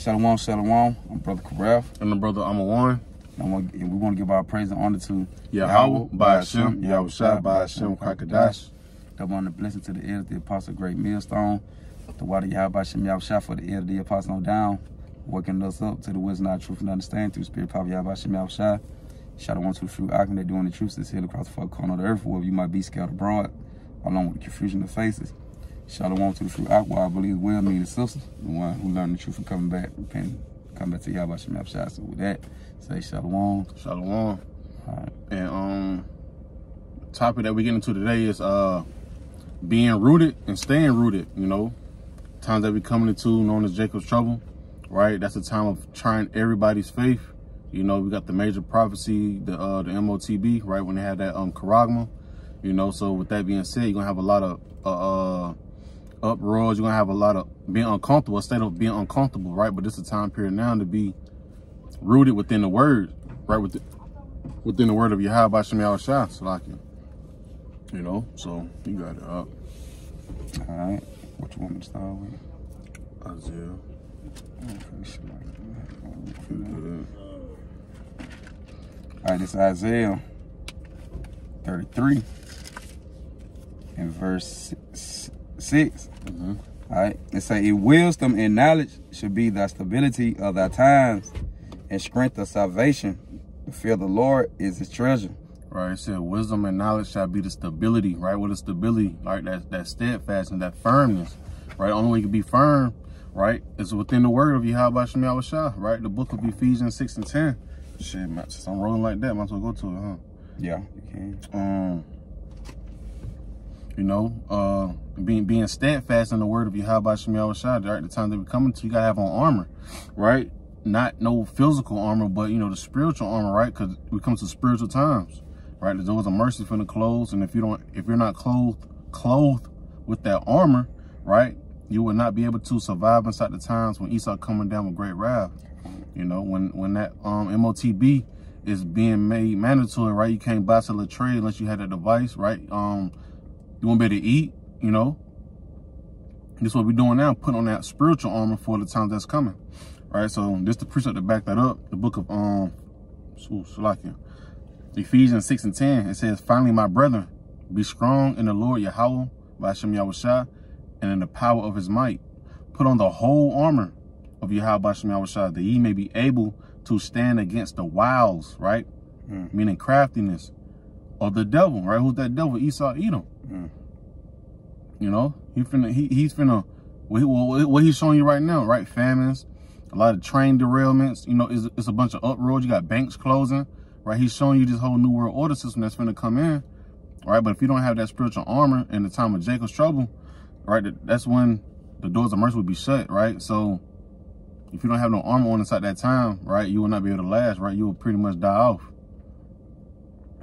Shalom, shalom. I'm Brother Karaf. And the brother Ahmawan. And we want to give our praise and honor to Yahweh, by Hashem, Yahweh Shai, by Hashem, Kakadash. Double honor blessing to the ear of the apostle, great millstone. The water Yahweh by Hashem, Yahweh Shai, for the ear of the apostle on down. Working us up to the wisdom, our truth, and understanding through the spirit power Yahweh by Hashem, Yahweh Shai. Shalom to the true icon that doing the truth that's here across the four corner of the earth, wherever you might be scattered abroad, along with the confusion of faces. Shalom to the true aqua, I believe well mean the sister, the one who learned the truth and coming back, repenting, come back to Yahweh Shem Yahweh. So with that, say shalom. Shalom. All right. And topic that we get into today is being rooted and staying rooted, you know. Times that we coming into known as Jacob's trouble, right? That's the time of trying everybody's faith. You know, we got the major prophecy, the MOTB, right, when they had that charagma, you know. So with that being said, you're gonna have a lot of uproars. You're gonna have a lot of being uncomfortable, a state of being uncomfortable, right? But this is a time period now to be rooted within the word, right? Within the word of Yahweh by Shem Yahweh Shai, Salaycha. You know, so you got it up. All right. What you want me to start with? Isaiah. All right, this is Isaiah 33 and verse 6. All right, it say, wisdom and knowledge should be the stability of thy times and strength of salvation. The fear of the Lord is his treasure. Right, it said wisdom and knowledge shall be the stability, right? What is stability? Like that steadfastness, that firmness, right? The only way you can be firm, right, is within the word of Yahweh by Shem Yahweh Shai, right? The book of Ephesians 6 and 10. Shit, since I'm rolling like that, might as well go to it, huh? Yeah, you can. You know, being steadfast in the word of Yahweh by Shem Yahweh Shai, right? The time that we're coming to, you gotta have on armor, right? Not no physical armor, but you know, the spiritual armor, right? Because we come to spiritual times, right? There's always a mercy for the clothes, and if you're not clothed with that armor, right, you will not be able to survive inside the times when Esau coming down with great wrath. You know, when that MOTB is being made mandatory, right? You can't buy, sell, or trade unless you have that device, right? You won't be able to eat, you know. This is what we're doing now, putting on that spiritual armor for the times that's coming, right? So this the precept to back that up. The book of Salaycha, Ephesians 6 and 10. It says, finally, my brethren, be strong in the Lord Yahweh by Hashem Yahweh Shai, and in the power of his might. Put on the whole armor of Yahweh by Hashem Yahweh Shai, that ye may be able to stand against the wiles, right? Meaning craftiness of the devil, right? Who's that devil? Esau, Edom. You know, he's finna, what he's showing you right now, right? Famines, a lot of train derailments, you know, it's a bunch of uproars. You got banks closing, right? He's showing you this whole new world order system that's finna come in, right? But if you don't have that spiritual armor in the time of Jacob's trouble, right, that's when the doors of mercy will be shut, right? So if you don't have no armor on inside that time, right, you will not be able to last, right? You will pretty much die off,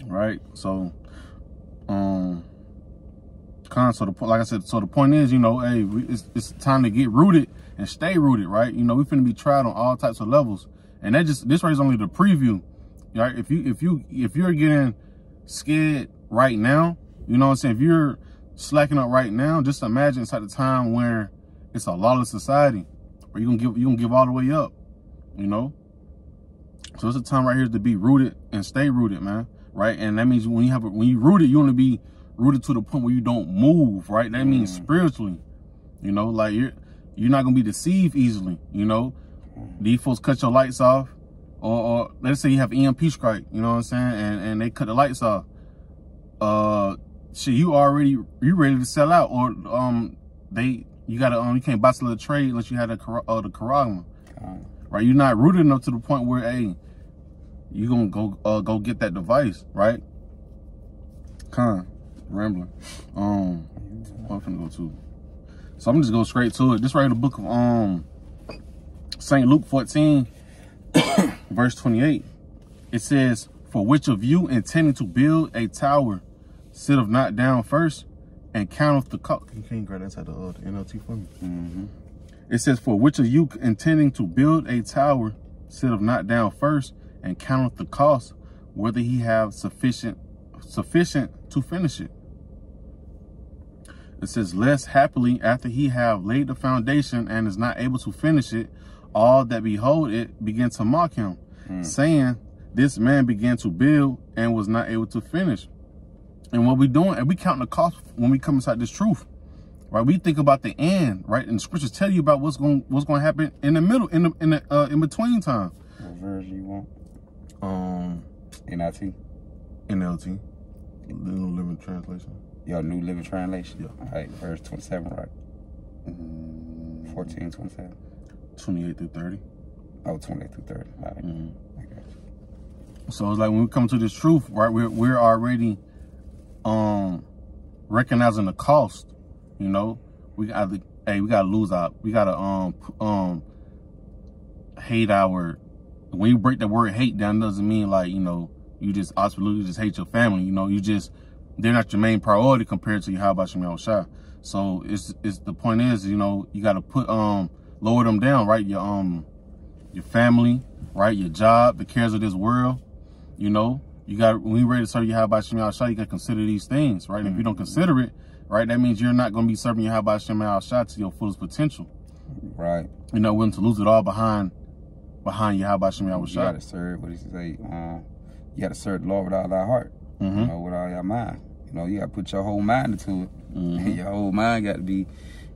right? So, like I said, so the point is, you know, hey, it's time to get rooted and stay rooted, right? You know, we finna be tried on all types of levels, and this right is only the preview, right? If you're getting scared right now, you know what I'm saying? If you're slacking up right now, just imagine inside the time where it's a lawless society, where you gonna give all the way up, you know. So it's a time right here to be rooted and stay rooted, man, right? And that means when you rooted, you want to be rooted to the point where you don't move, right? That means spiritually, you know, like you're not gonna be deceived easily, you know. These folks cut your lights off, or let's say you have EMP strike, you know what I'm saying, and they cut the lights off. Shit, you ready to sell out, or you can't buy, sell, or trade unless you have the charagma, right? You're not rooted enough to the point where, hey, you gonna go get that device, right? Rambling. What I'm finna go to. So I'm just go straight to it. This right in the book of St. Luke 14, verse 28. It says, for which of you intending to build a tower sitteth not down first and counteth the cost. You can't grab inside the NLT for me. It says, for which of you intending to build a tower sitteth not down first and counteth the cost, whether he have sufficient to finish it. It says, lest happily after he have laid the foundation and is not able to finish it, all that behold it began to mock him, saying, this man began to build and was not able to finish. And what we doing, and we counting the cost when we come inside this truth, right? We think about the end, right? And the scriptures tell you about what's going to happen in the middle, in between time. What version you want? NIT. NLT, the New Living Translation. Your New Living Translation. Yeah. All right, verse 27, right? 14, 27. 28 through 30. Oh, 28 through 30. All right. I got you. So it's like when we come to this truth, right? We're already recognizing the cost. You know, we gotta lose our, we gotta hate our. When you break the word hate down, it doesn't mean like, you know, you just absolutely just hate your family. You know, they're not your main priority compared to Yahweh Shem Yahushua. So it's the point is, you know, you got to put lower them down, right? Your family, right? Your job, the cares of this world. You know, you got, when you're ready to serve Yahweh Shem Yahushua, you got to consider these things, right? And if you don't consider it, right, that means you're not going to be serving Yahweh Shem Yahushua to your fullest potential. Right. You're not willing to lose it all behind Yahweh Shem Yahushua. You got to serve, what does he say? You got to serve the Lord with all thy heart, you know, with all your mind. You know, you got to put your whole mind into it. Your whole mind got to be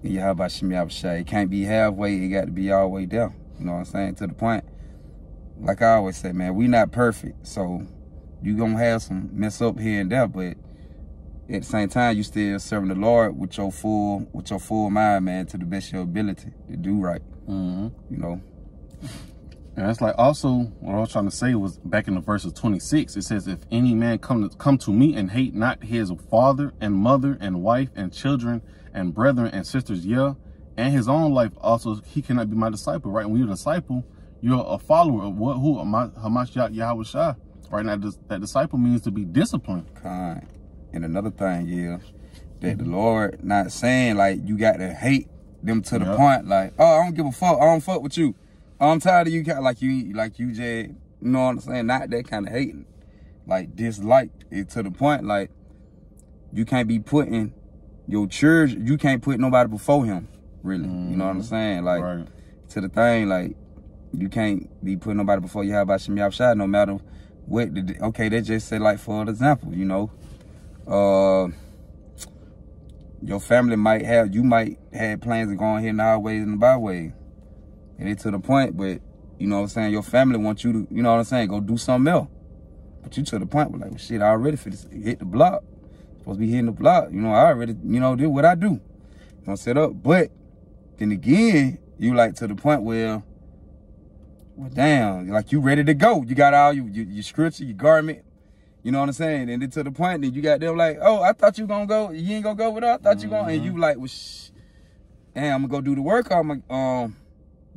in Yahweh Shem Yahushua. It can't be halfway. It got to be all the way down. You know what I'm saying? To the point, like I always say, man, we not perfect. So you going to have some mess up here and there, but at the same time, you still serving the Lord with your full mind, man, to the best of your ability to do right. You know. And that's like also what I was trying to say was back in the verse of 26. It says, if any man come to me and hate not his father and mother and wife and children and brethren and sisters, yeah, and his own life also, he cannot be my disciple, right? When you're a disciple, you're a follower of who? Hamashiach Yahushua. Right now, that disciple means to be disciplined. Kind. And another thing is that the Lord not saying like you got to hate them to the point like, oh, I don't give a fuck. I don't fuck with you. I'm tired of you, like you just, you know what I'm saying? Not that kind of hating, like dislike it to the point like you can't be putting your church, you can't put nobody before him, really. You know what I'm saying? Like to the thing, like you can't be putting nobody before you have about Shem Yahushua, no matter what. Okay, they just say like for example, you know, your family might have plans of going here in the highways and the byways. And it's to the point, but, you know what I'm saying, your family wants you to, you know what I'm saying, go do something else. But you to the point where like, well, shit, I already hit the block. Supposed to be hitting the block. You know, I already, you know, did what I do. Gonna set up. But then again, you like to the point where, well, damn, like you ready to go. You got all your scripture, your garment. You know what I'm saying? And then to the point, then you got them like, oh, I thought you gonna go. You ain't gonna go with us? I thought you gonna. And you like, well, damn, I'm gonna go do the work. I'm gonna,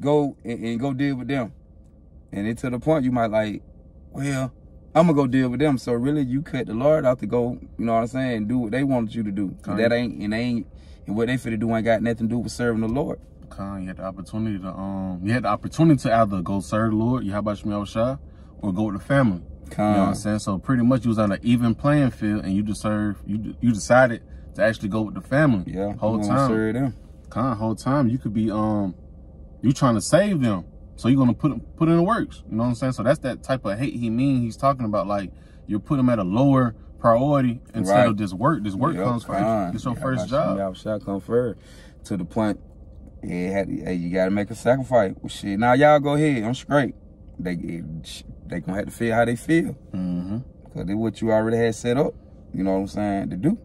go and go deal with them. And then to the point you might like, well, I'm gonna go deal with them. So really you cut the Lord out to go, you know what I'm saying, do what they wanted you to do. That ain't and what they finna do ain't got nothing to do with serving the Lord. You had the opportunity to either go serve the Lord, Yahweh Shem Yahushua, or go with the family. You know what I'm saying? So pretty much you was on an even playing field and you decided to actually go with the family. Yeah. Whole time. Serve them. Whole time you could be you trying to save them, so you're gonna put in the works. You know what I'm saying? So that's that type of hate he's talking about. Like you put them at a lower priority instead of this work. This work comes first. It's your first job. Y'all come first. To the point, hey, you gotta make a sacrifice. Well, shit, now y'all go ahead. I'm straight. They gonna have to feel how they feel. Cause they what you already had set up. You know what I'm saying to do.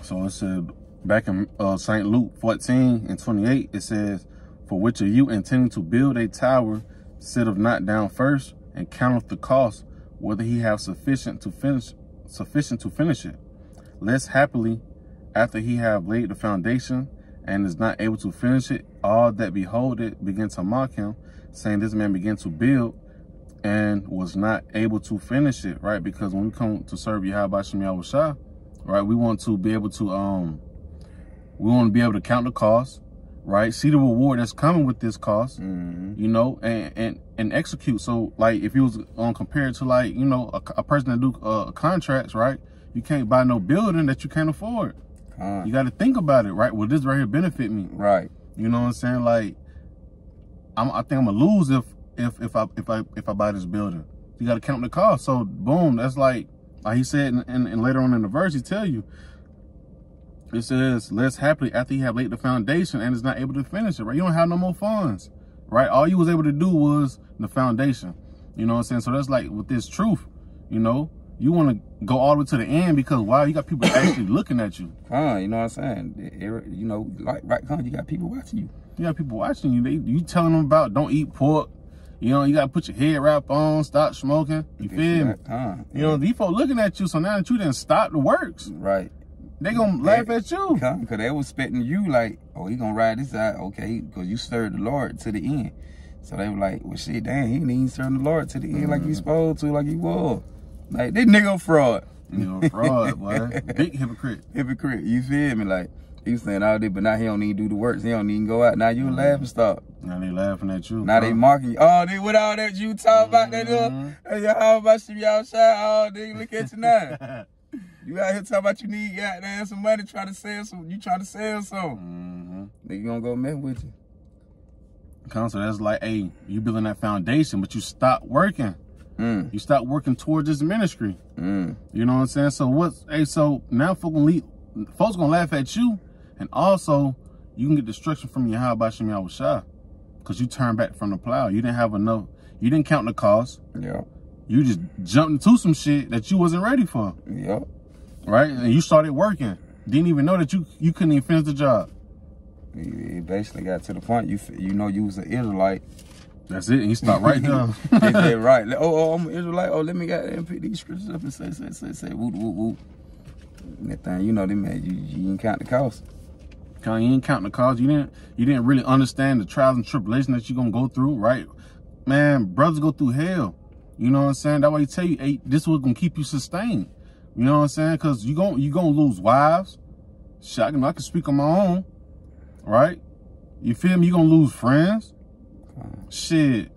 So it said back in St. Luke 14:28, it says, for which of you intending to build a tower, sitteth not down first, and counteth the cost, whether he have sufficient to finish it. Lest happily, after he have laid the foundation, and is not able to finish it, all that behold it begin to mock him, saying this man began to build, and was not able to finish it, right? Because when we come to serve Yahweh Shem Yahushua, right, we want to be able to count the cost, right? See the reward that's coming with this cost, you know, and execute. So like if you was compared to like, you know, a person that do contracts, right? You can't buy no building that you can't afford. You got to think about it, right? Will this right here benefit me? Right. You know what I'm saying? Like, I think I'm gonna lose if I buy this building. You got to count the cost. So boom, that's like he said, and later on in the verse, he tell you. It says, less happily after you have laid the foundation and is not able to finish it, right? You don't have no more funds, right? All you was able to do was the foundation. You know what I'm saying? So that's like with this truth, you know, you want to go all the way to the end because, wow, you got people actually looking at you. You know what I'm saying? You know, like, you got people watching you. You got people watching you. You telling them about don't eat pork. You know, you got to put your head wrap on, stop smoking. You feel me? You know, these folks looking at you, so now that you didn't stop the works. Right. They gonna laugh at you. Because they was expecting you like, oh, he gonna ride this out, okay, because you served the Lord to the end. So they were like, well, shit, damn, he didn't even serve the Lord to the end like he supposed to, like he was. Like, this nigga a fraud. Nigga a fraud, boy. Big hypocrite. Hypocrite, you feel me? Like, he was saying all this, but now he don't even do the works. He don't even go out. Now you laughing stock. Now they laughing at you. Now they mocking you. Oh, they with all that you talk about that, hey, how about you outside? Oh, nigga, look at you now. You out here talking about you need goddamn some money trying to sell some. You trying to sell something. Nigga gonna go mess with you. So that's like, hey, you building that foundation, but you stop working. You stop working towards this ministry. You know what I'm saying? So so now folks gonna laugh at you, and also you can get destruction from your how about Shem Shah, because you turned back from the plow. You didn't have enough. You didn't count the cost. Yeah. You just jumped into some shit that you wasn't ready for. Yeah. Right? And you started working. Didn't even know that you couldn't even finish the job. It basically got to the point you know you was an Israelite. That's it. And you stopped right there. They said, right. Oh, I'm an Israelite. Oh, let me pick these scriptures up and say, whoop, whoop, whoop. And that thing, you know, they made you didn't count the cost. You didn't count the cost. You didn't really understand the trials and tribulations that you're gonna go through, right? Man, brothers go through hell. You know what I'm saying? That's why you tell you, hey, this was gonna keep you sustained. You know what I'm saying? Because you gonna lose wives. Shit, I can speak on my own, right? You feel me? You gonna lose friends. Shit,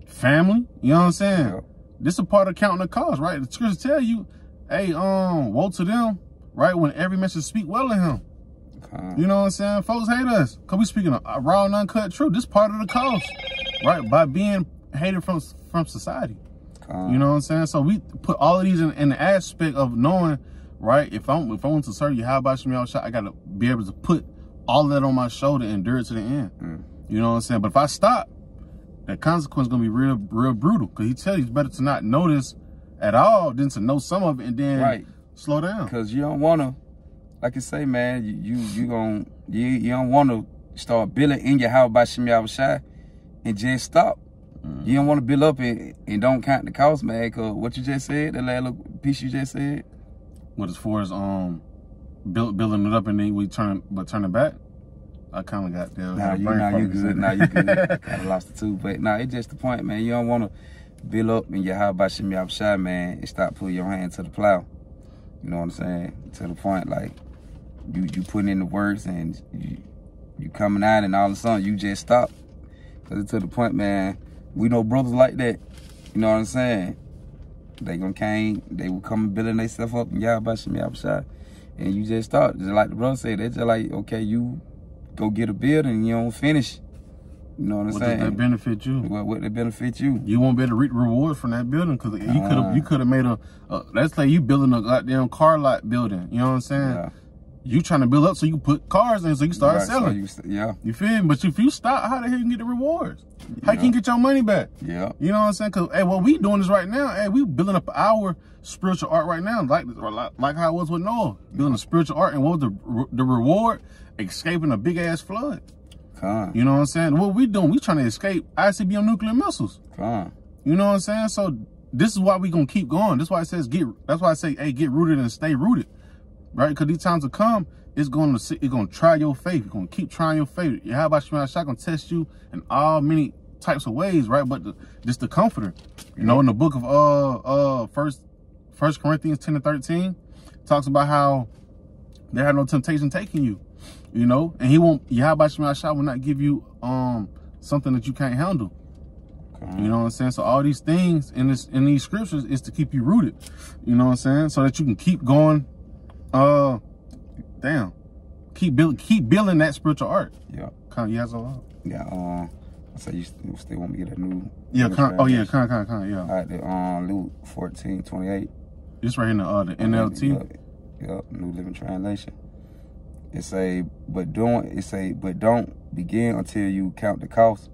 family. You know what I'm saying? Yeah. This is a part of counting the cost, right? The scriptures tell you, hey, woe to them, right? When every man should speak well of him. You know what I'm saying? Folks hate us because we speaking a raw and uncut truth. This part of the cost, right? By being hated from society. You know what I'm saying? So we put all of these in the aspect of knowing, right? If I want to serve you, how about Shem Shah? I got to be able to put all of that on my shoulder and endure it to the end. You know what I'm saying? But if I stop, the consequence is going to be real brutal, because he tells you it's better to not know this at all than to know some of it and then slow down. Because you don't want to, like I say, man, you don't want to start building in your how about Shem Shah and just stop. You don't want to build up and don't count the cost, man, because what you just said, that last little piece you just said. What, as far as building it up and then we turn it back? I kind of got there. Nah, you good. Nah, you good. Kind of lost it too. But nah, it's just the point, man. You don't want to build up in your how about Shem Shah, man, and stop putting your hand to the plow. You know what I'm saying? To the point, like, you putting in the works and you coming out and all of a sudden you just stop. Because it's to the point, man, we know brothers like that. You know what I'm saying? They will come building their stuff up and y'all about Shem Shah. And you just start. Just like the brother said, they just like, okay, you go get a building and you don't finish. You know what I'm saying? What does that benefit you? What they benefit you? You won't be able to reap rewards from that building, because you could have made let's say you building a goddamn car lot building. You know what I'm saying? Yeah. You trying to build up so you can put cars in so you can start selling. So you feel me? But if you stop, how the hell you can get the rewards? How can you get your money back? Yeah. You know what I'm saying? Because, hey, what we doing is right now, hey, we building up our spiritual art right now, like how it was with Noah, building a spiritual art. And what was the reward? Escaping a big-ass flood. You know what I'm saying? What we doing? We trying to escape ICBM nuclear missiles. You know what I'm saying? So this is why we going to keep going. That's why it says that's why I say, hey, get rooted and stay rooted. Right? Because these times will come, it's going to try your faith. It's going to keep trying your faith. How about Shem Shah going to test you in all many types of ways, right? But just the comforter. You know, in the book of First Corinthians 10 and 13, talks about how there have no temptation taking you. You know, and he won't, Yahweh Shem Shah will not give you something that you can't handle. You know what I'm saying? So all these things in these scriptures is to keep you rooted. You know what I'm saying? So that you can keep going damn. Keep building that spiritual art. Yeah. You has a lot. Yeah. So you still want me to get a new? Yeah. Yeah. All right. The Luke 14:28. This right here in the NLT. Yep. New Living Translation. It say, but don't begin until you count the cost.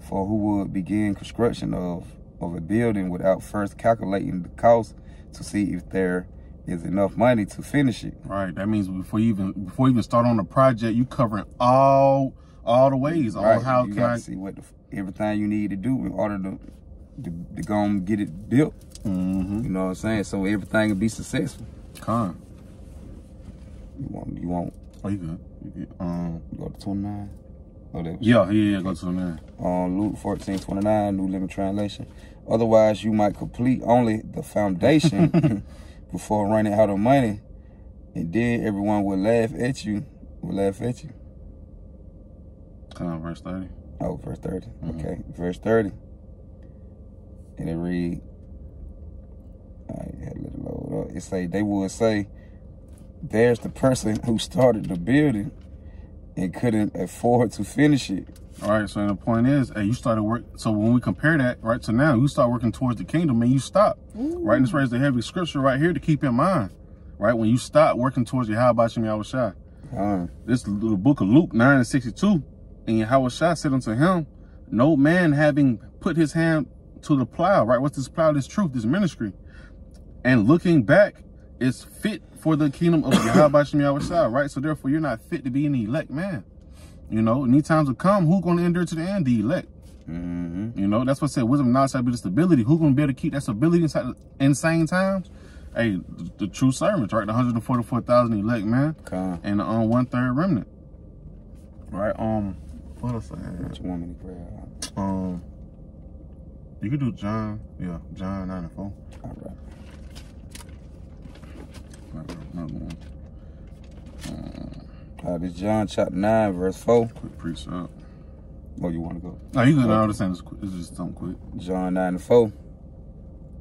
For who would begin construction of a building without first calculating the cost to see if there is enough money to finish it? Right. That means before you even start on the project, you covering all the ways. Right. All how you can got to see what everything you need to do in order to go and get it built. Mm-hmm. You know what I'm saying? So everything will be successful. Con. You want? Oh, you good. Go to 29. Yeah, go to 29. Luke 14:29, New Living Translation. Otherwise, you might complete only the foundation before running out of money, and then everyone will laugh at you. Verse 30. Oh, verse 30. Mm-hmm. Okay, verse 30. And it read, I had to let it load up. It say, they would say, there's the person who started the building and couldn't afford to finish it. All right, so the point is, hey, you started work. So when we compare that, right, to now, you start working towards the kingdom and you stop. Ooh. Right, and this is the heavy scripture right here to keep in mind. Right, when you stop working towards Yahweh Shem Yahushua. This is the book of Luke 9:62. And Yahushua said unto him, no man having put his hand to the plow, right? What's this plow? This truth, this ministry. And looking back is fit for the kingdom of Yahweh Shem Yahushua, right? So therefore, you're not fit to be an elect man. You know, need times will come. Who's going to endure to the end? The elect. Mm-hmm. You know, that's what I said. Wisdom and knowledge shall be the stability. Who's going to be able to keep that stability inside insane times? Hey, the true servants, right? The 144,000 elect, man. Okay. And the 1/3 remnant. Right? What else I had? What you want me to grab? You could do John. Yeah, John 9:4. All right. Another one. This John chapter 9, verse 4. Quick precept. Oh, you want to go? No, you good. I understand. It's just something quick. John 9:4.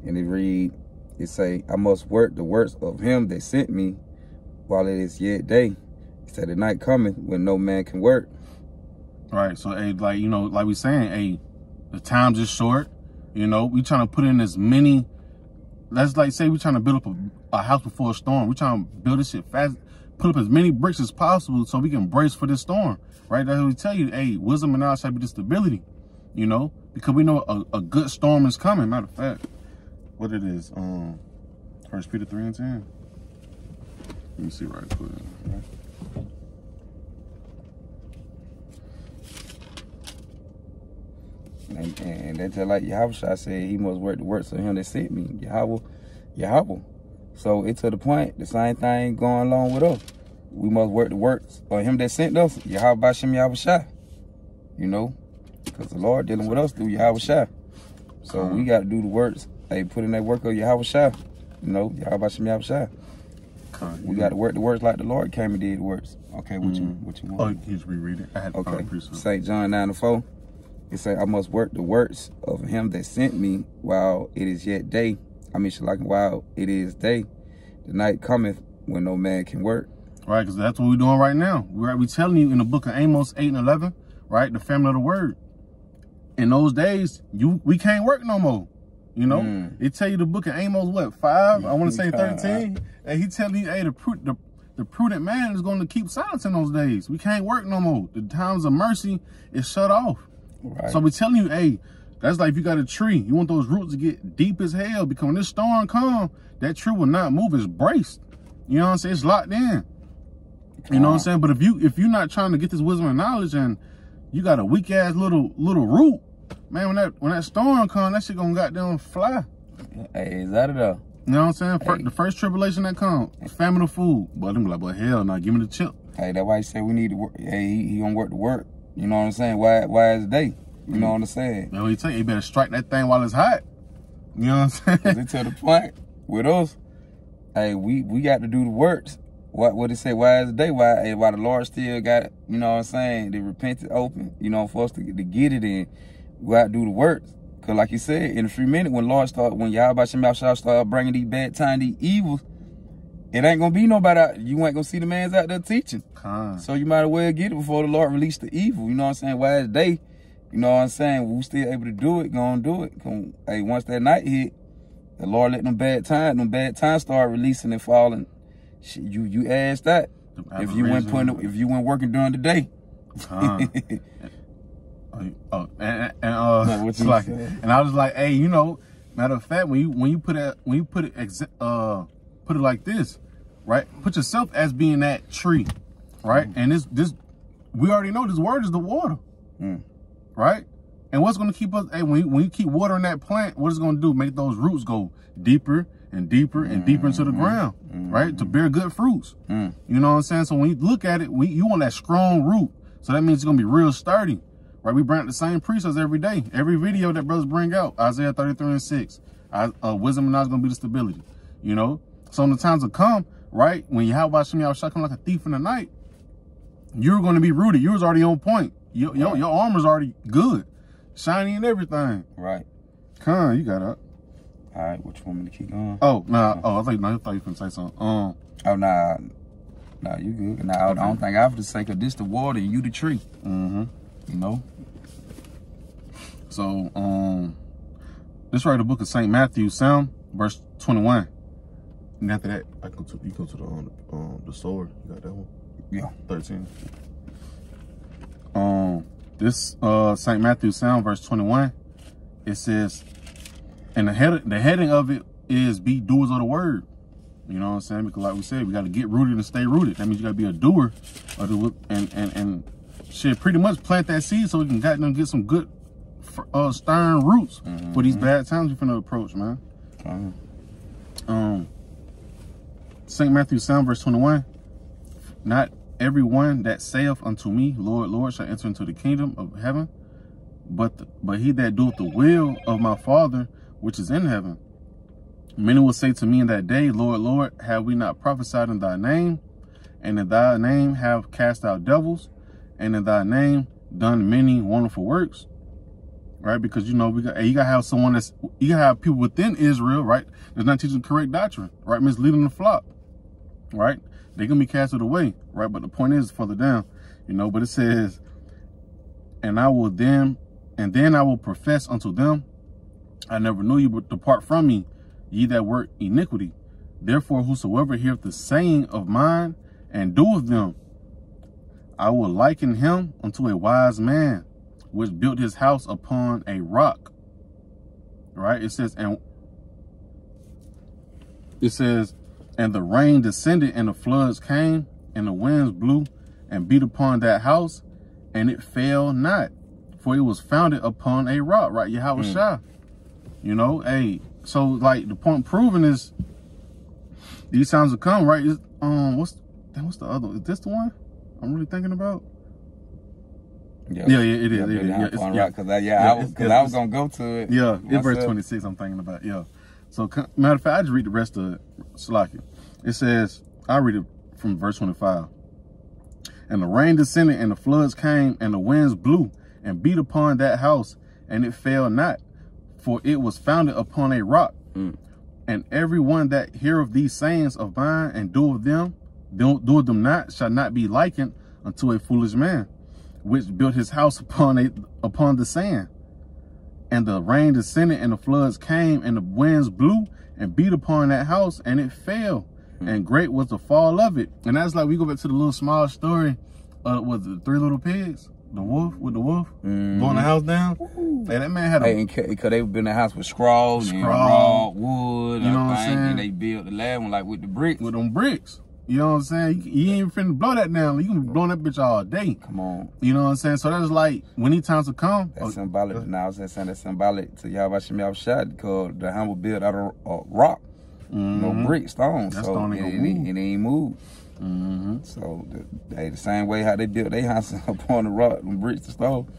And it read, it say, I must work the works of him that sent me while it is yet day. He said, the night cometh when no man can work. Right. So, hey, like, you know, like we saying, hey, the time's just short. You know, we trying to put in as many. Let's like say we trying to build up a house before a storm. We trying to build this shit fast, put up as many bricks as possible so we can brace for this storm. Right. That's what we tell you. Hey, wisdom and knowledge shall be the stability. You know, because we know a good storm is coming. Matter of fact, what it is, 1 Peter 3:10. Let me see right quick. Right. And that's just like Yahweh said, he must work the works of him that sent me. Yahweh. So it's to the point, the same thing going along with us. We must work the works of him that sent us, Yahweh Shem Yahushua. You know, because the Lord dealing with us through Yahushua. So we got to do the works. They put in that work of Yahushua. You know, Yahweh Shem Yahushua. We got to work the works like the Lord came and did the works. Okay, what you want? Oh, you just reread it. I had okay. St. John 9:4. It say, I must work the works of him that sent me while it is yet day. While it is day, the night cometh when no man can work. Right, because that's what we're doing right now. We telling you in the book of Amos 8:11, right, the family of the word. In those days, we can't work no more. You know, it tell you the book of Amos, what, 5? I want to say 13. And he telling you, hey, the prudent man is going to keep silence in those days. We can't work no more. The times of mercy is shut off. Right. So we telling you, hey, that's like if you got a tree, you want those roots to get deep as hell, because when this storm comes, that tree will not move. It's braced. You know what I'm saying? It's locked in. You know what I'm saying? But if you're not trying to get this wisdom and knowledge, and you got a weak ass little root, man, when that storm comes, that shit gonna goddamn fly. Hey, is that it though? You know what I'm saying? Hey. The first tribulation that comes, famine of food. But them be like, but hell, nah, give me the chip. Hey, that's why he said we need to work. Hey, he gonna work the work. You know what I'm saying? Why is the day? You know what I'm saying? Man, what you tell you better strike that thing while it's hot. You know what I'm saying? It's to the point with us. Hey, we got to do the works. What it say? Why is the day? Why the Lord still got, you know what I'm saying, the repentance open, you know, for us to get it in. We got to do the works. Because like you said, in a few minutes, when Yahweh Shem Yahushua start bringing these bad times, these evils, it ain't gonna be nobody out. You ain't gonna see the man's out there teaching. So you might as well get it before the Lord release the evil. You know what I'm saying? Why day, you know what I'm saying? We still able to do it, gonna do it. Hey, once that night hit, the Lord let them bad times start releasing and falling. You asked that. If you went working during the day. And I was like, hey, you know, matter of fact, when you put it like this, right? Put yourself as being that tree, right? And this we already know this word is the water, right? And what's going to keep us? Hey, when you keep watering that plant, what is it going to do? Make those roots go deeper and deeper and deeper into the ground, right? To bear good fruits. You know what I'm saying? So when you look at it, you want that strong root. So that means it's going to be real sturdy, right? We bring out the same precepts every day. Every video that brothers bring out, Isaiah 33:6, wisdom and knowledge is going to be the stability, you know? So in the times to come, right, when Yahweh Shem Yahweh come like a thief in the night, you're going to be rooted. You was already on point. Your armor's already good, shiny and everything. Right. Con, you got up. All right, what you want me to keep going? Oh, nah. Oh, I thought you were going to say something. Oh, nah. Nah, you good. Nah, okay. I don't think I have to say, because this the water and you the tree. You know? So, this right the book of St. Matthew, Psalm, verse 21. And after that, you go to the sword. You got that one? Yeah. 13. This St. Matthew, Psalm, verse 21, it says, and the heading of it is be doers of the word. You know what I'm saying? Because like we said, we got to get rooted and stay rooted. That means you got to be a doer of the, and shit, pretty much plant that seed so we can get some good stern roots for these bad times we finna approach, man. St. Matthew, Psalm, verse 21. Not everyone that saith unto me, Lord, Lord, shall enter into the kingdom of heaven, but he that doeth the will of my Father which is in heaven. Many will say to me in that day, Lord, Lord, have we not prophesied in thy name? And in thy name have cast out devils, and in thy name done many wonderful works. Right? Because, you know, you gotta have someone you gotta have people within Israel, right, that's not teaching correct doctrine, right, misleading the flock, right? They're gonna be casted away, right? But the point is further down, you know, but it says, and then I will profess unto them, I never knew you, but depart from me, ye that work iniquity. Therefore, whosoever heareth the saying of mine and doeth them, I will liken him unto a wise man, which built his house upon a rock. Right? It says, and the rain descended, and the floods came, and the winds blew and beat upon that house, and it fell not, for it was founded upon a rock. Right? Yahweh Shah. You know, hey, so like the point proven is these times will come, right? What's the other? Is this the one I'm really thinking about? Yeah, it is. Because I was gonna go to it. Yeah, it's verse 26. I'm thinking about. Yeah. So matter of fact, I just read the rest of Salaycha. It says, I read it from verse 25. And the rain descended, and the floods came, and the winds blew and beat upon that house, and it fell not, for it was founded upon a rock. And everyone that heareth these sayings of mine and doeth them not, shall not be likened unto a foolish man, which built his house upon the sand. And the rain descended, and the floods came, and the winds blew and beat upon that house, and it fell. And great was the fall of it. And that's like, we go back to the little small story, was the 3 little pigs? The wolf with the wolf blowing the house down. Hey, that man had a... Because they been in the house with straws and raw wood. You know what I'm saying? And they built the last one like with the bricks. With them bricks. You know what I'm saying? You ain't even finna blow that down. You can be blowing that bitch all day. Come on. You know what I'm saying? So that's like, when these times will come... That's symbolic. Now I was saying that's symbolic to Yahweh Shem Yahweh Shah, because the humble built out of rock. No brick, stone. That so stone it ain't moved. So the same way how they built their house upon the rock and bricks the stone.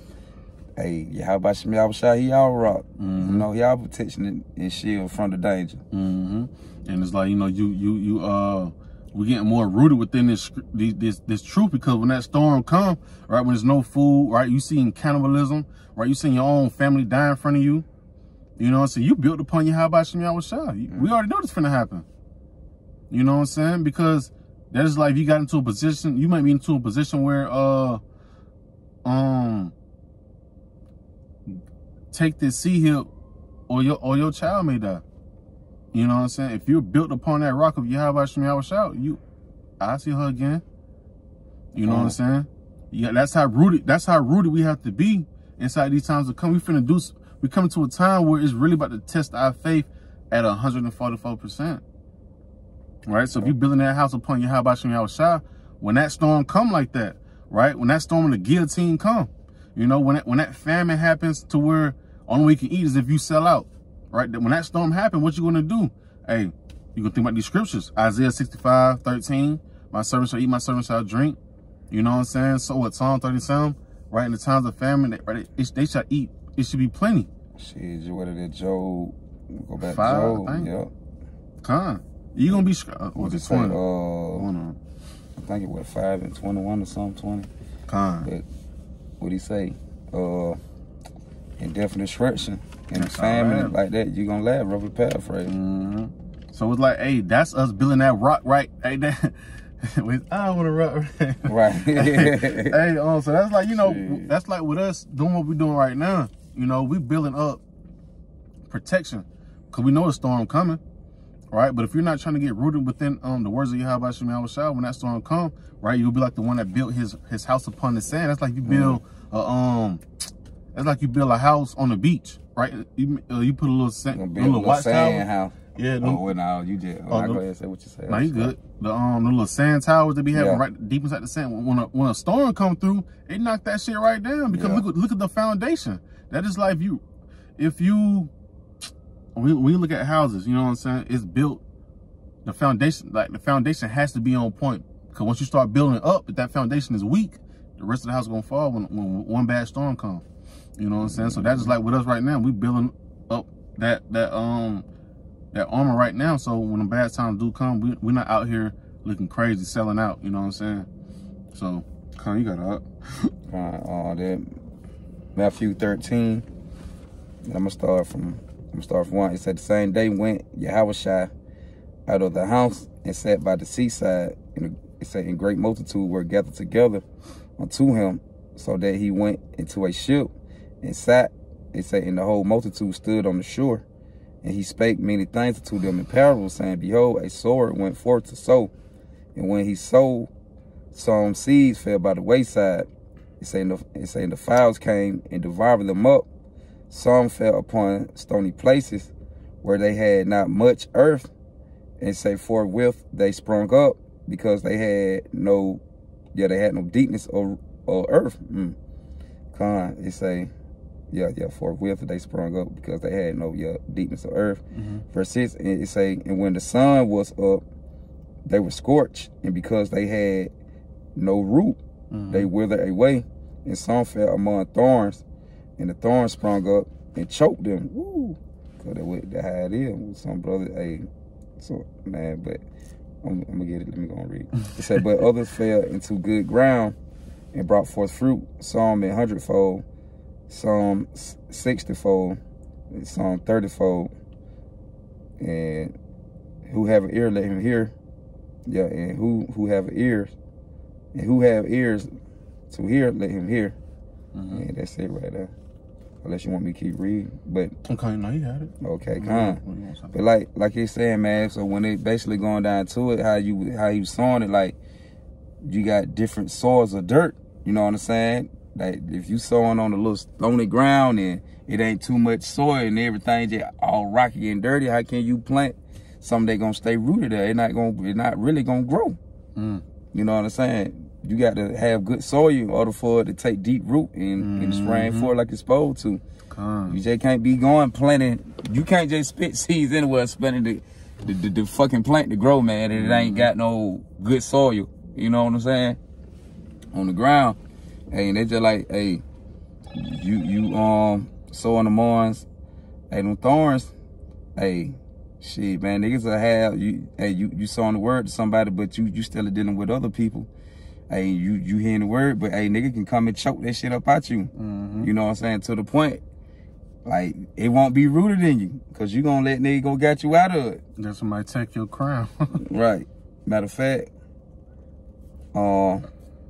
Hey, Yahweh Shem Yahweh Shah, he all rock. You know, he all protection and shield from the danger. And it's like, you know, we're getting more rooted within this truth, because when that storm come, right, when there's no food, right, you seeing cannibalism, right, you seeing your own family die in front of you. You know what I'm saying? You built upon Yahweh Shem Yahweh Shah. We already know this finna happen. You know what I'm saying? Because that's like, you got into a position, you might be into a position where, take this C-hip or your child may die. You know what I'm saying? If you're built upon that rock of Yahweh Shem Yahushua, I see her again. You know what I'm saying? Yeah, that's how rooted we have to be inside these times to come. We come to a time where it's really about to test our faith at 144%. Right? So if you're building that house upon Yahweh Shem Yahushua, when that storm come like that, right? When that storm and the guillotine come, you know, when that famine happens to where only way you can eat is if you sell out, right? When that storm happens, what you gonna do? Hey, you gonna think about these scriptures. Isaiah 65:13, my servants shall eat, my servants shall drink. You know what I'm saying? So what, Psalm 37, right? In the times of famine, they shall eat. It should be plenty. Shit, what is it, Job? Go back 5, to Job. I think. Yep. Con. You gonna be, was it 20? I think it was 5 and 21 or something, 20. Con. But what he say? In death and destruction, in That's famine right. like that, you gonna laugh, roughly paraphrase. So it's like, hey, that's us building that rock, right? Hey, that, I don't want to rock, Right. Hey, so that's like, you know, Shit. that's like with us doing what we're doing right now. You know, we building up protection because we know a storm coming, right? But if you're not trying to get rooted within the words of Yahweh Shem Yahushua, when that storm come, right, you'll be like the one that built his house upon the sand. That's like you build that's like you build a house on the beach, right? You put a little sand, a little watchtower. House. Yeah. No, you did. Oh, I go ahead and say what you said. No, you good. The little sand towers that be having right deep inside the sand. When a storm come through, it knock that shit right down because look at the foundation. That is like when you look at houses, you know what I'm saying? It's built, the foundation has to be on point. Because once you start building up, if that foundation is weak, the rest of the house is gonna fall when one bad storm comes. You know what I'm saying? So that's just like with us right now. We building up that armor right now. So when the bad times do come, we're not out here looking crazy, selling out. You know what I'm saying? So, Con, you got it up. That Matthew 13. I'm gonna start from 1. It said the same day went Yahushua out of the house and sat by the seaside. It said in great multitude were gathered together unto him, so that he went into a ship and sat. It said, and the whole multitude stood on the shore. And he spake many things to them in parables, saying, behold, a sower went forth to sow. And when he sowed, some seeds fell by the wayside. It saying the fowls came and devoured them up. Some fell upon stony places where they had not much earth. And say forthwith they sprung up because they had no deepness or earth. Con, it say, forthwith they sprung up because they had no deepness of earth. Verse 6, it say, and when the sun was up, they were scorched, and because they had no root, they withered away. And some fell among thorns, and the thorns sprung up and choked them. Woo! Because that's how it is with some brother. Hey, so man, but I'm gonna get it. Let me go and read. It said, but others fell into good ground and brought forth fruit, some 100-fold, some 60-fold, and some 30-fold. And who have an ear, let him hear. Yeah, and who have ears, and who have ears to hear, let him hear. And that's it right there. Unless you want me to keep reading, but okay, no, you had it. Okay, Con. But like you're saying, man. So when it basically going down to it, how you sowing it, like you got different soils of dirt. You know what I'm saying? Like if you sowing on a little stony ground and it ain't too much soil and everything just all rocky and dirty, how can you plant something they gonna stay rooted there? It's not really gonna grow. You know what I'm saying? You got to have good soil in order for it to take deep root and it's rain for it like it's supposed to. You just can't be going planting. You can't just spit seeds anywhere, spending the fucking plant to grow, man. And it ain't got no good soil. You know what I'm saying? On the ground. Hey, and they just like, hey, you sow on the morns, hey, them thorns, hey, shit, man, niggas will have you sowing the word to somebody, but you still dealing with other people. Hey, you hearing the word, but hey, nigga can come and choke that shit up at you. You know what I'm saying? To the point, Like, it won't be rooted in you because you going to let nigga go get you out of it. Then somebody take your crown. Right. Matter of fact,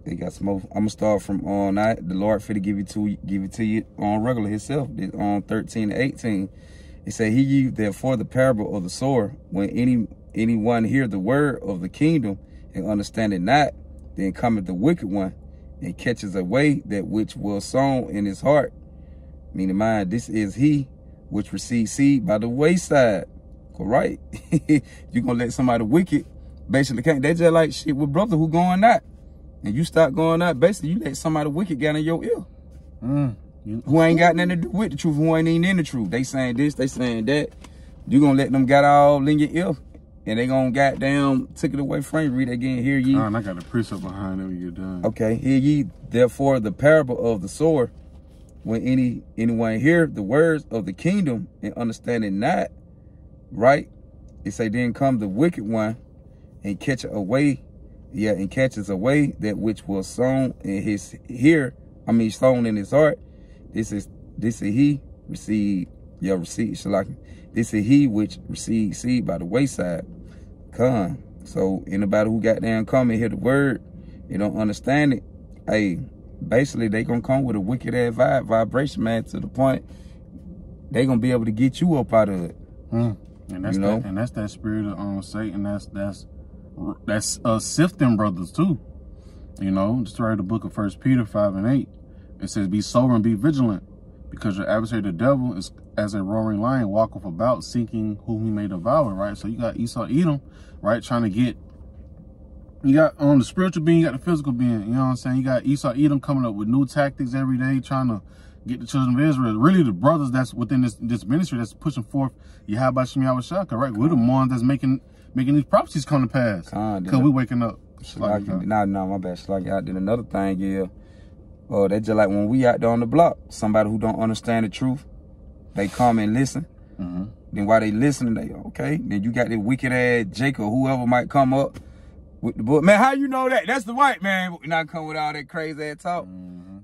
they got some more. I'm going to start from now. The Lord finna give it to you on regular himself. On 13 to 18. It said, hear ye therefore the parable of the sower. When anyone hear the word of the kingdom and understand it not, then cometh the wicked one and catches away that which was sown in his heart. Meaning mind, this is he which receives seed by the wayside. Right? You gonna let somebody wicked basically can't. They just like shit with brother who going out. And you start going out, basically you let somebody wicked get in your ear. Who ain't got nothing to do with the truth, who ain't even in the truth. They saying this, they saying that. You gonna let them get all in your ear. And they gonna goddamn take it away from you. Read again, hear ye. And I got a precept behind it when you're done. Okay, hear ye therefore the parable of the sower. When anyone hear the words of the kingdom and understand it not, right? It say then come the wicked one and catches away that which was sown in his sown in his heart. This is he receive Salaycha. This is he which received seed by the wayside. Come. So anybody who got down come and hear the word, they don't understand it. Hey, basically they gonna come with a wicked ass vibration, man, to the point they gonna be able to get you up out of it. And that's that's that spirit of Satan. That's sifting brothers too. You know, just to write the book of 1 Peter 5 and 8. It says, be sober and be vigilant, because your adversary the devil is as a roaring lion, walketh about, seeking whom he may devour, right? So you got Esau, Edom, right, trying to get, you got on the spiritual being, you got the physical being, you know what I'm saying? You got Esau, Edom coming up with new tactics every day, trying to get the children of Israel. Really the brothers that's within this ministry that's pushing forth Yahweh Shem Yahweh Shaka, right? We're the ones that's making these prophecies come to pass. Because we waking up. My bad. Salaycha. Then another thing, yeah. They just like when we out there on the block, somebody who don't understand the truth, they come and listen. Then while they listening, they okay. Then you got this wicked ass Jake or whoever might come up with the book. Man, how you know that? That's the white man. Not come with all that crazy ass talk.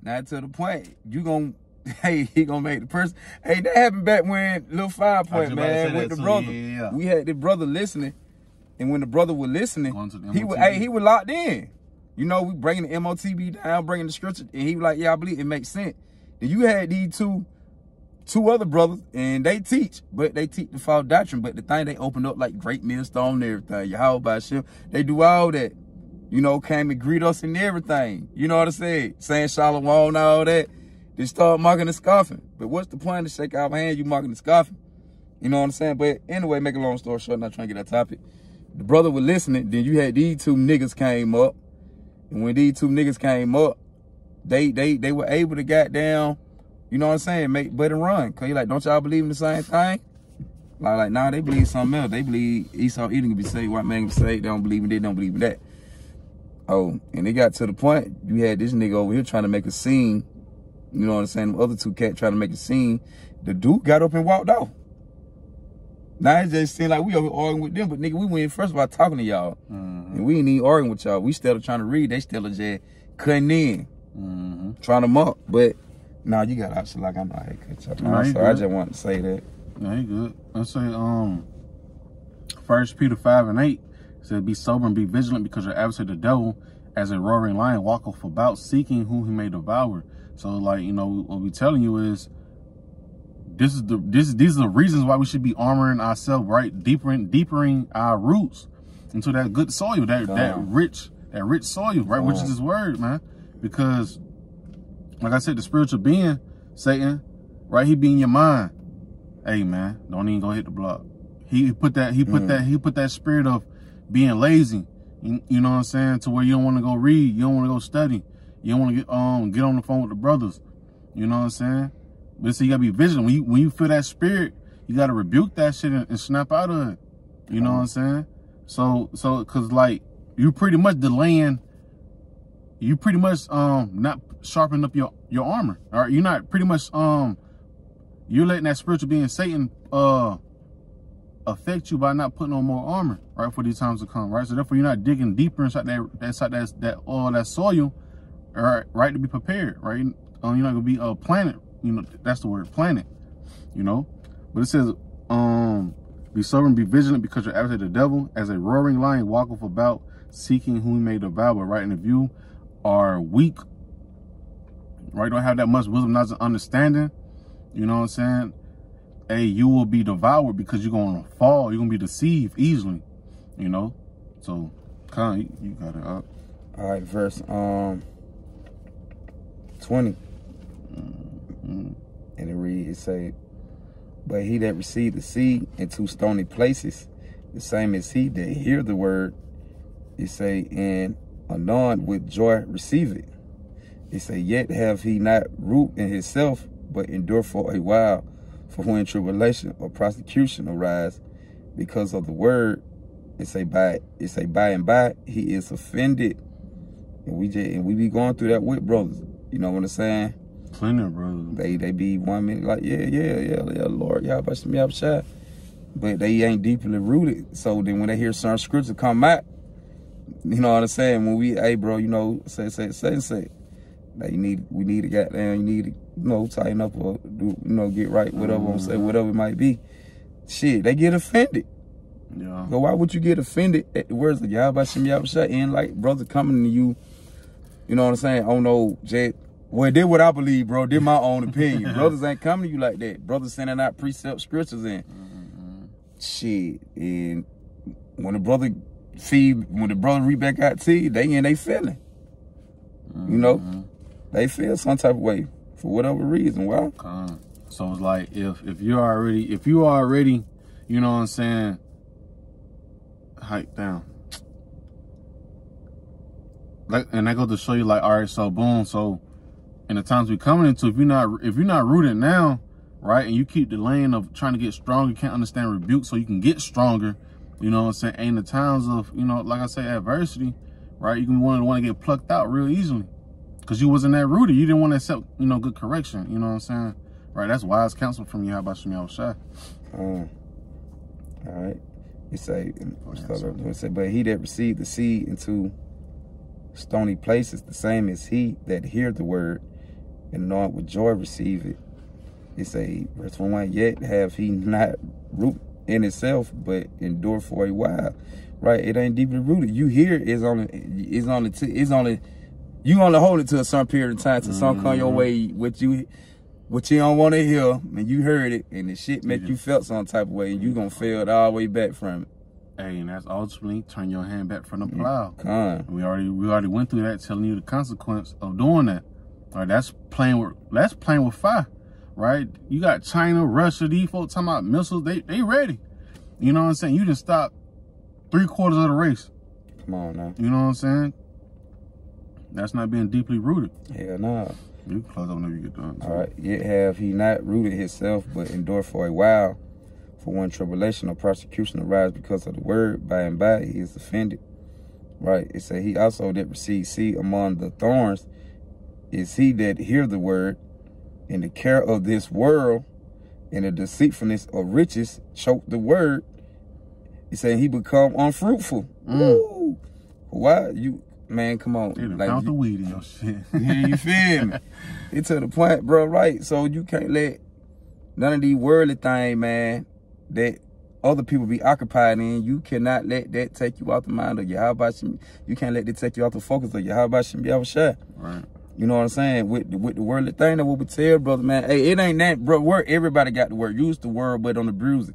Not to the point. You gonna, hey, he gonna make the person. Hey, that happened back when Lil 5 Point, man, with the brother. Yeah. We had the brother listening, and when the brother was listening, he was locked in. You know, we bringing the MOTB down, bringing the scripture, and he was like, yeah, I believe it makes sense. And you had these two other brothers, and they teach, but they teach the false doctrine. But the thing, they opened up like great millstone and everything. Yahweh Shem, they do all that. You know, came and greet us and everything. You know what I said? Saying Shalom and all that. They start mocking and scoffing. But what's the point to shake our hand? You mocking and scoffing. You know what I'm saying? But anyway, make a long story short, not trying to get that topic. The brother was listening. Then you had these two niggas came up. And when these two niggas came up, they were able to get down, you know what I'm saying, make better run. Cause you like, don't y'all believe in the same thing? Like, nah, they believe something else. They believe Esau Edom can be saved, white man can be saved. They don't believe in it, they don't believe in that. Oh, and it got to the point, you had this nigga over here trying to make a scene. You know what I'm saying? The other two cats trying to make a scene. The dude got up and walked off. Now it just seemed like we over here arguing with them, but nigga, we went first of all talking to y'all. And we ain't even arguing with y'all. We still trying to read. They still just cutting in. Trying to mock. But nah, you got option like I know I cut y'all. Nah, so I just want to say that. Yeah, he good. Let's say 1 Peter 5 and 8 said, be sober and be vigilant, because your adversary the devil as a roaring lion walketh about, seeking whom he may devour. So like, you know, what we telling you is these are the reasons why we should be armoring ourselves, right? Deepening our roots into that good soil, that rich soil, right? Which is his word, man. Because like I said, the spiritual being, Satan, right? He be in your mind. Hey man, don't even go hit the block. He put that spirit of being lazy, you know what I'm saying, to where you don't want to go read, you don't want to go study, you don't want to get on the phone with the brothers, you know what I'm saying. But so you gotta be vigilant. When you feel that spirit, you gotta rebuke that shit and snap out of it. You know what I'm saying? So cause like you pretty much delaying, you pretty much not sharpening up your armor. All right, you're not pretty much you're letting that spiritual being Satan affect you by not putting on more armor, right, for these times to come, right? So therefore you're not digging deeper inside that soil, all right, to be prepared, right? You're not gonna be planted. You know, that's the word, planet, you know. But it says, be sober and be vigilant, because your adversary the devil, as a roaring lion, walketh about, seeking whom he may devour. But right, and if you are weak, right, don't have that much wisdom, not understanding, you know what I'm saying? Hey, you will be devoured, because you're gonna fall. You're gonna be deceived easily, you know. So, Con, you got it up. All right, verse 20. And it reads, it say, but he that received the seed into stony places, the same as he that hear the word, it say, and anon with joy receive it. It say, yet have he not root in himself, but endure for a while. For when tribulation or persecution arise because of the word, it say by and by he is offended. And we be going through that with brothers. You know what I'm saying? Plenty of brothers. They be 1 minute like, yeah, Lord, y'all about to be shy. But they ain't deeply rooted. So then when they hear certain scripture come out, you know what I'm saying? When we, hey bro, you know, say. Like we need to goddamn, you need to, you know, tighten up or do, you know, get right, whatever I'm saying, whatever it might be. Shit, they get offended. Yeah. So why would you get offended at the words of Yahweh Shem Yahushua and like brother coming to you, you know what I'm saying? Oh no, Jet. Well, did what I believe, bro. Did my own opinion. Brothers ain't coming to you like that. Brothers sending out precept scriptures in. Shit. And when the brother read back out to you, they in they feeling. You know? They feel some type of way for whatever reason. Well, so it's like if you already, you know what I'm saying, hyped down. Like, and I go to show you like, all right, so boom, so in the times we coming into, if you're not rooted now, right, and you keep delaying of trying to get strong, you can't understand rebuke, so you can get stronger. You know what I'm saying? And in the times of, you know, like I say, adversity, right, you can want to get plucked out real easily. Because you wasn't that rooted. You didn't want to accept, you know, good correction. You know what I'm saying? Right, that's wise counsel from Yahweh Shem Yahushua. All right. It say, but he that received the seed into stony places, the same as he that hear the word, and not with joy receive it. It say, verse 21, yet have he not root in itself, but endure for a while. Right, it ain't deeply rooted. You hear is only you only hold it to a certain period of time till something come your way what you don't want to hear, and you heard it, and the shit make you felt some type of way, and you gonna feel it all the way back from it. Hey, and that's ultimately turn your hand back from the plow. We already went through that, telling you the consequence of doing that. All right, that's playing with fire, right? You got China, Russia, these folks talking about missiles, they ready. You know what I'm saying? You just stopped 3/4 of the race. Come on now. You know what I'm saying? That's not being deeply rooted. Hell no. You can close up whenever you get done. All right. Yet have he not rooted himself, but endure for a while. For when tribulation or persecution arise because of the word, by and by he is offended. Right. It say he also that receives seed among the thorns is he that hear the word, and the care of this world and the deceitfulness of riches choke the word. He saying he become unfruitful. Woo. Why you? Man, come on. They like found the weed in your shit. Yeah, you feel me? It's to the point, bro, right? So you can't let none of these worldly things, man, that other people be occupied in, you cannot let that take you out the mind of Yahweh. You can't let that take you out the focus of Yahweh Shem Yahushua. Right. You know what I'm saying? With the worldly thing that we tell, brother, man, hey, it ain't that, bro. Everybody got to work. Use the word, but on the bruising.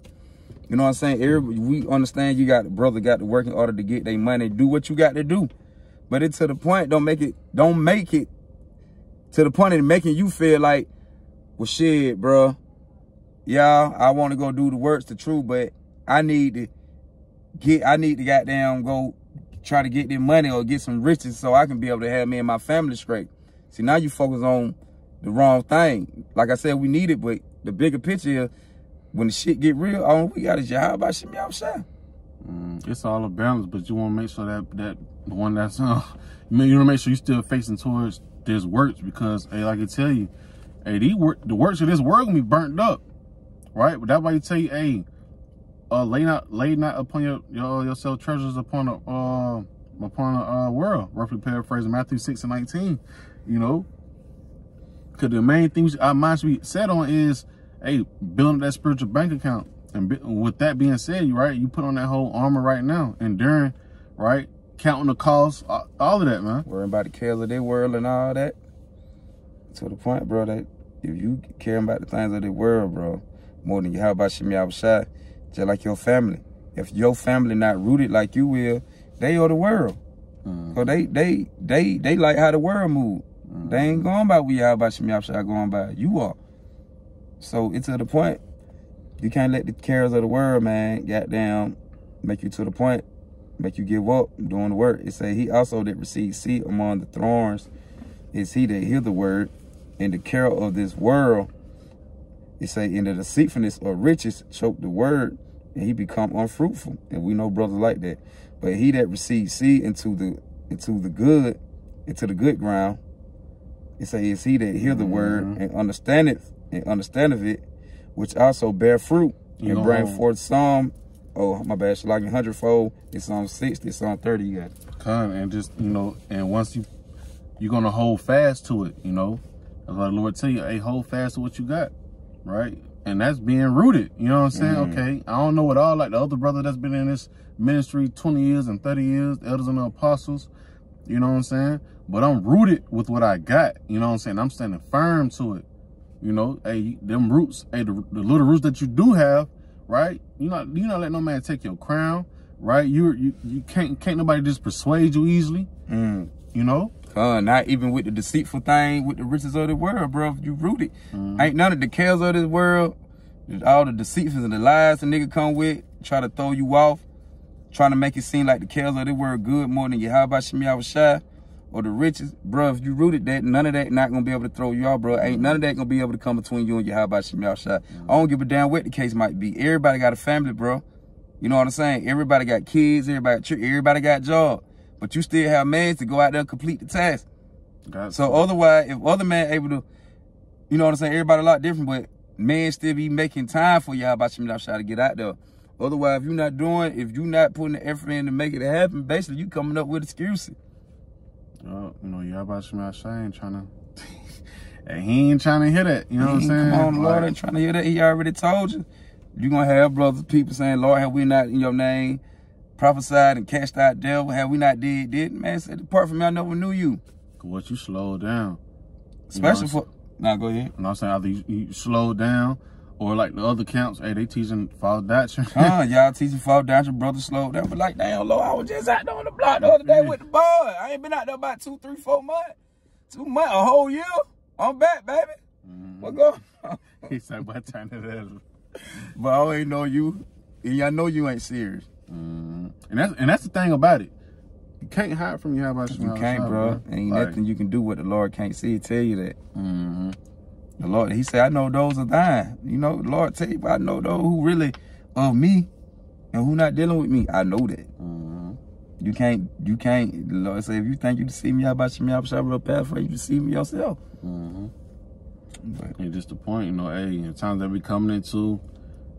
You know what I'm saying? We understand brother got to work in order to get their money. Do what you got to do. But it's to the point, don't make it to the point of making you feel like, well, shit, bro. Yeah, I want to go do the works, the truth, but I need to goddamn go try to get this money or get some riches so I can be able to have me and my family straight. See, now you focus on the wrong thing. Like I said, we need it, but the bigger picture is when the shit get real, all we got is Yahweh Shem Yahushua. It's all a balance, but you want to make sure that the one that's you want to make sure you still facing towards this works, because hey, like I tell you, hey, the works of this world gonna be burnt up, right? But that's why you tell you, hey, lay not upon yourself treasures upon a world. Roughly paraphrasing Matthew 6:19, you know, because the main things our minds should be set on is, hey, building that spiritual bank account. And with that being said, right, you put on that whole armor right now, enduring, right, counting the costs, all of that, man. Worrying about the cares of their world and all that. To the point, bro, that if you care about the things of the world, bro, more than you have about Shemi Shai, just like your family. If your family not rooted like you will, they are the world. So they like how the world move. They ain't going by what you have about Shemi Shai going by. You are. So it's to the point. You can't let the cares of the world, man, goddamn, make you to the point, make you give up doing the work. It say he also that receives seed among the thorns is he that hear the word, and the care of this world, it say in the deceitfulness of riches choke the word, and he become unfruitful. And we know brothers like that. But he that receives seed into the good ground, it say is he that hear the word and understandeth it, which also bear fruit and bring forth some, oh, my bad, like 100-fold, it's on 60, it's on 30, you got it. Kind and just, and once you're going to hold fast to it, That's why the Lord tell you, hey, hold fast to what you got, right? And that's being rooted, you know what I'm saying? Okay, I don't know what all, like the other brother that's been in this ministry 20 years and 30 years, the elders and the apostles, you know what I'm saying? But I'm rooted with what I got, you know what I'm saying? I'm standing firm to it. Hey, them roots, hey, the little roots that you do have, right? You not let no man take your crown, right? You can't nobody just persuade you easily, Not even with the deceitful thing, with the riches of the world, bro. If you rooted, ain't none of the cares of this world, all the deceits and the lies the nigga come with, try to throw you off, trying to make it seem like the cares of this world good more than Yahweh Shemi Shai. Or the riches, bro, if you rooted that, none of that not gonna be able to throw you off, bro. Ain't none of that gonna be able to come between you and Yahweh Shemi Shai. I don't give a damn what the case might be. Everybody got a family, bro. You know what I'm saying? Everybody got kids, everybody got job. But you still have mans to go out there and complete the task. So otherwise, if other man able to, you know what I'm saying? Everybody a lot different, but men still be making time for Yahweh Shemi Shai to get out there. Otherwise, if you're not putting the effort in to make it happen, basically you coming up with excuses. Yahweh Shemi Shai ain't trying to, and he ain't trying to hear that. You know what I'm saying? Come on, the Lord ain't trying to hear that. He already told you. You're going to have brothers, people saying, Lord, have we not in your name prophesied and cast out devil? Have we not did? Man, said, depart from me, I never knew you. What you slowed down. Especially for, now go ahead. You know what I'm saying? Either you slowed down, or like the other camps, hey, they teaching false doctrine. Y'all teaching false doctrine, brother slowed down. But like, damn, Lord, I was just out there on the block the other day with the boy. I ain't been out there about 2, 3, 4 months. 2 months, a whole year. I'm back, baby. What going on? He said, "What time it is?" But I ain't know you, and I know you ain't serious. And that's the thing about it. You can't hide from Yahweh Shemi Shai. You can't, bro. Ain't nothing you can do what the Lord can't see. He tell you that. The Lord, he said, I know those are thine. The Lord tell you, I know those who really of me and who not dealing with me. I know that. You can't, the Lord said, if you think you can see me out by Shemi Shai, real paraphrase, you can see me yourself. But and just the point, hey, in times that we coming into,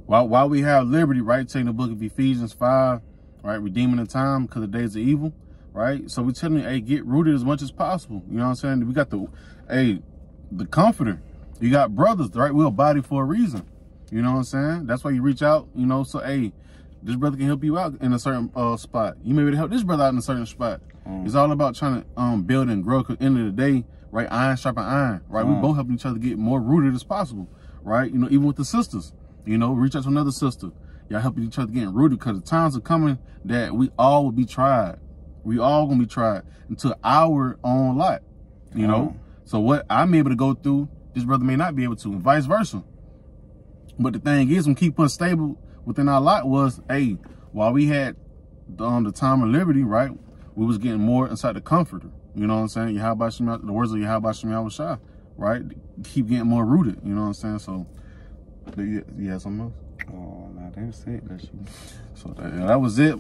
while we have liberty, right, taking the book of Ephesians 5, right, redeeming the time because the days are evil, right? So we telling you, hey, get rooted as much as possible. You know what I'm saying? We got the comforter. You got brothers, right? We're a body for a reason. You know what I'm saying? That's why you reach out, so, hey, this brother can help you out in a certain spot. You may be able to help this brother out in a certain spot. It's all about trying to build and grow, because at the end of the day, right, iron sharpen iron, right? We both helping each other get more rooted as possible, right? Even with the sisters, reach out to another sister. Y'all helping each other getting rooted, because the times are coming that we all will be tried. We all gonna be tried into our own lot, So what I'm able to go through, this brother may not be able to, and vice versa. But the thing is, what keep us stable within our lot was, hey, while we had the time of liberty, right, we was getting more inside the comforter. You know what I'm saying? The words of Yahweh Shemi Shai, right? Keep getting more rooted. You know what I'm saying? So, you have something else? Oh, nah, that's it. That's you. So that was it.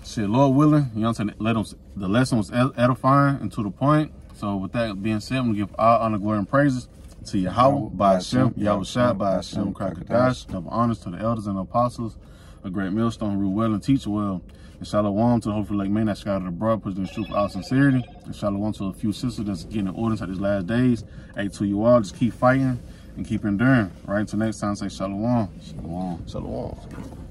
Shit, Lord willing, you know what I'm saying? The lesson was edifying and to the point. So with that being said, we give all honor, glory, and praises to Yahweh by Hashem, Yahweh Shai by Hashem, Krakadash. Double honors to the elders and the apostles, a great millstone, rule well and teach well. And shalom to the hopefully like men that scattered abroad, preaching the truth with all sincerity. And shalom to a few sisters that's getting in orders at these last days. Hey, to you all, just keep fighting and keep enduring. Right? Until next time, say shalom. Shalom. Shalom.